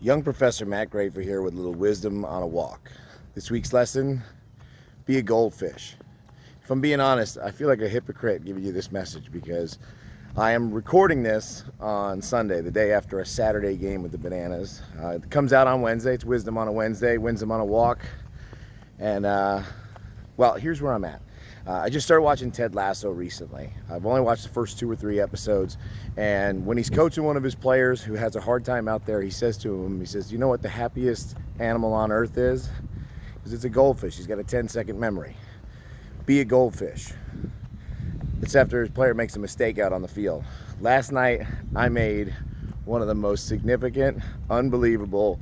Young Professor Matt Grafer here with a little wisdom on a walk. This week's lesson, be a goldfish. If I'm being honest, I feel like a hypocrite giving you this message because I am recording this on Sunday, the day after a Saturday game with the Bananas. It comes out on Wednesday. It's Wisdom on a Wednesday, Wisdom on a walk. And, well, here's where I'm at. I just started watching Ted Lasso recently. I've only watched the first 2 or 3 episodes, and when he's coaching one of his players who has a hard time out there, he says to him, you know what the happiest animal on earth is? Because it's a goldfish. He's got a 10-second memory. Be a goldfish. It's after his player makes a mistake out on the field. Last night, I made one of the most significant, unbelievable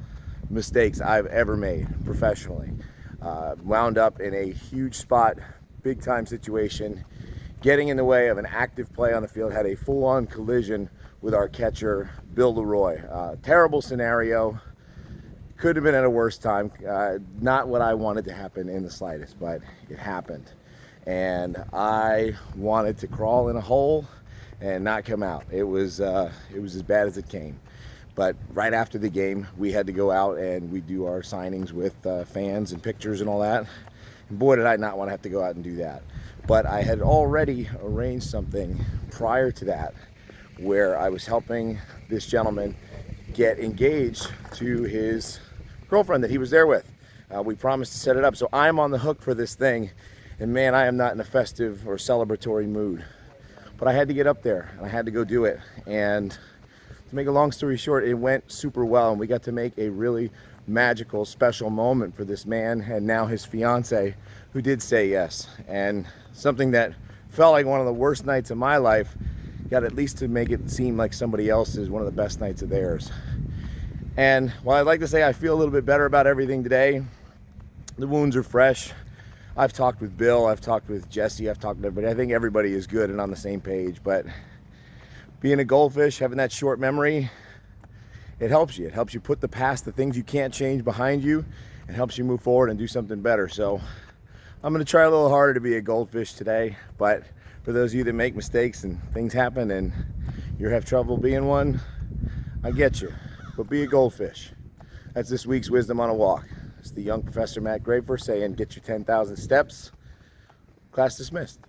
mistakes I've ever made professionally. Wound up in a huge spot, big time situation, getting in the way of an active play on the field, had a full-on collision with our catcher, Bill Leroy. Terrible scenario, could have been at a worse time. Not what I wanted to happen in the slightest, but it happened. And I wanted to crawl in a hole and not come out. It was as bad as it came. But right after the game, we had to go out and we do our signings with fans and pictures and all that. And boy, did I not want to have to go out and do that. But I had already arranged something prior to that where I was helping this gentleman get engaged to his girlfriend that he was there with. We promised to set it up. So I'm on the hook for this thing. And man, I am not in a festive or celebratory mood. But I had to get up there and I had to go do it. And to make a long story short, it went super well. And we got to make a really magical, special moment for this man and now his fiance who did say yes. And something that felt like one of the worst nights of my life got at least to make it seem like somebody else's one of the best nights of theirs. And while I'd like to say I feel a little bit better about everything today, the wounds are fresh. I've talked with Bill, I've talked with Jesse, I've talked to everybody. I think everybody is good and on the same page, but being a goldfish, having that short memory, it helps you. It helps you put the past, the things you can't change behind you, and helps you move forward and do something better. So I'm going to try a little harder to be a goldfish today, but for those of you that make mistakes and things happen and you have trouble being one, I get you. But be a goldfish. That's this week's Wisdom on a Walk. It's the young Professor Matt Grafer saying, get your 10,000 steps. Class dismissed.